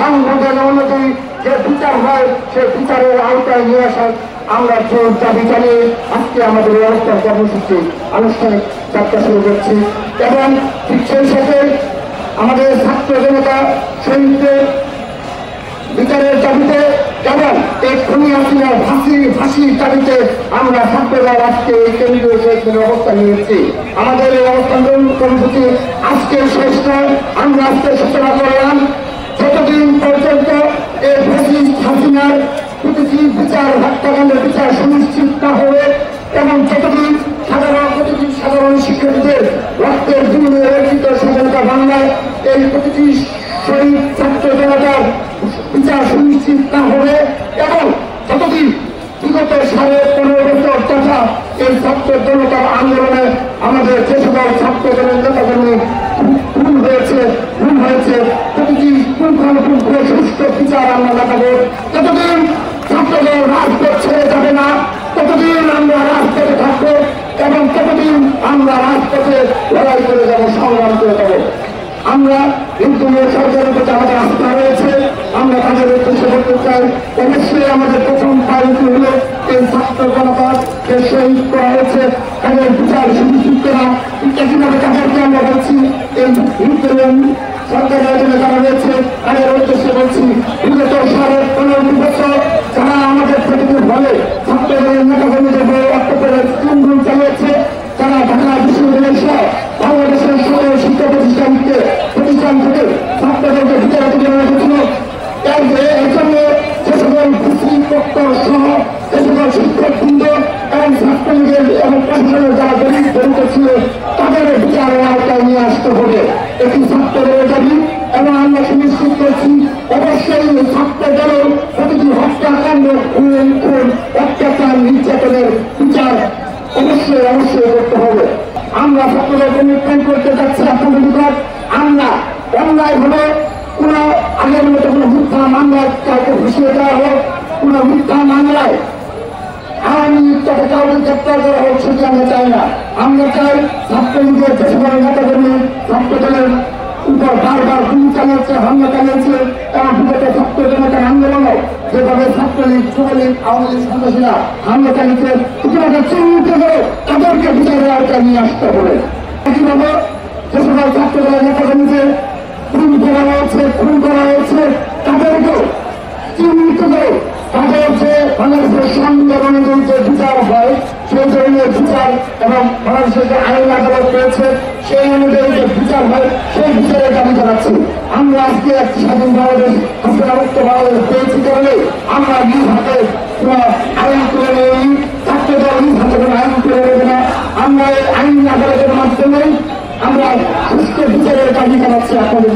সংবিধান অনুযায়ী যে বিচার হয় সেই বিচারের আওতায় নিয়ে আসার আমরা জোর দাবি জানিয়ে আজকে আমাদের অবস্থান কর্মসূচি আনুষ্ঠানিক যাত্রা শুরু করছি। এবং ঠিক সেই সাথে আমাদের ছাত্র জনতা শহীদদের বিচারের দাবিতে এবং এক্ষুনি হাসিনার ফাঁসির দাবিতে আমরা ছাত্ররা আজকে এই কেন্দ্রীয় শহীদের অবস্থান নিয়েছি। আমাদের এই অবস্থান কর্মসূচি আজকে শেষ নয়। আমরা আজকে সূচনা করলাম যতদিন পর্যন্ত এই ফ্যাসিস্ট হাসিনার প্রতিটি বিচার হত্যাকাণ্ডের বিচার সুনিশ্চিত না হবে এবং যতদিন প্রতিটি সাধারণ শিক্ষার্থীদের রক্তের বিনিময়ে অর্জিত স্বাধীনতা বাংলায় এই প্রতিটি শহীদ ছাত্র জনতার বিচার সুনিশ্চিত না হবে এবং যতদিন বিগত 15.5 বছর তথা এই ছাত্র জনতার আন্দোলনে আমাদের যে সকল ছাত্র নেতাকর্মী খুন হয়েছে প্রতিটি পুঙ্খানুপুঙ্খ সুষ্ঠু বিচার আমরা দেখাবো। যতদিন ছাত্রদের রাজপথ ছেড়ে যাবে না ততদিন আমরা রাজপথে থাকবো এবং ততদিন আমরা রাজপথে লড়াই করে যাবো, সংগ্রাম করে যাবো। আমরা কিন্তু সরকারের প্রতি আমাদের আস্থা রয়েছে। আমরা তাদের উদ্দেশ্যে বলতে চাই অবশ্যই আমাদের প্রথম প্রায়োরিটি হল এই ছাত্র জনতাকে শহীদ করা হয়েছে তাদের বিচার সুনিশ্চিত করা। একইভাবে তাদেরকে আমরা বলছি এই সরকারের অধীনে যারা রয়েছে তাদের উদ্দেশ্যে বলছি বিগত 15.5 বছর যারা আমাদের প্রতিটি ফলে ছাত্রদের নেতাকর্মীদের বড় অত্যাচারের তৃণমূল চালিয়েছে, যারা ঢাকা বিশ্ববিদ্যালয় সহ বাংলাদেশের সকল শিক্ষা প্রতিষ্ঠান থেকে ছাত্রদেরকে বিচার অধিকার রেখেছিল। এর জন্য যে সকল কর্তৃপক্ষ সহ যে সকল শিক্ষকবৃন্দ এবং ছাত্রলীগের এবং প্রশাসনের যারা জড়িত ছিল তাদের বিচারের আওতায় নিয়ে আসতে হবে। এটি ছাত্রদের দাবি এবং আমরা সুনিশ্চিত করছি অবশ্যই ছাত্রদের প্রতিটি হত্যাকাণ্ড খুন অত্যাচার নির্যাতনের বিচার অবশ্যই করতে হবে। আমরা ছাত্রদের কমিটমেন্ট করতে যাচ্ছি আপনাদের নিকট। আমরা অন্যায় ভাবে কোন আগের মতো কোন মিথ্যা মামলায় কাউকে ঘুষিয়ে দেওয়া হোক, কোন মিথ্যা মামলায় আওয়ামী লীগ তাকে কাউকে গ্রেপ্তার করা হোক সেটি আমরা চাই না। আমরা চাই ছাত্রলীগের যে সকল নেতাকর্মী ছাত্রদলের উপর বারবার গুলি চালিয়েছে, হামলা চালিয়েছে এবং বিগত ছাত্র জনতার আন্দোলনও যেভাবে ছাত্রলীগ যুবলীগ আওয়ামী লীগ সন্ত্রাসীরা হামলা চালিয়েছে ইতিমধ্যে চিহ্নিত করে তাদেরকে বিচারের আওতায় নিয়ে আসতে হবে। একইভাবে যে সকল ছাত্র দলের নেতাকর্মীকে খুন করা হয়েছে তাদেরকেও চিহ্নিত করে তাদের যে বাংলাদেশের সংবিধান অনুযায়ী যে বিচার হয় সেই ধরনের বিচার এবং বাংলাদেশের যে আইন আদালত রয়েছে সেই অনুযায়ী যে বিচার হয় সেই বিচারের দাবি জানাচ্ছি। আমরা আজকে একটি স্বাধীন বাংলাদেশ হাসিনামুক্ত বাংলাদেশ পেয়েছি করলে আমরা নিজ হাতে আইন তুলে নেই, ছাত্রদল নিজ হাতে কোনো আইন তুলে নেবে না। আমরা এই আইন আদালতের মাধ্যমে আমরা সুস্থ বিচারের দাবি জানাচ্ছি আপনাদের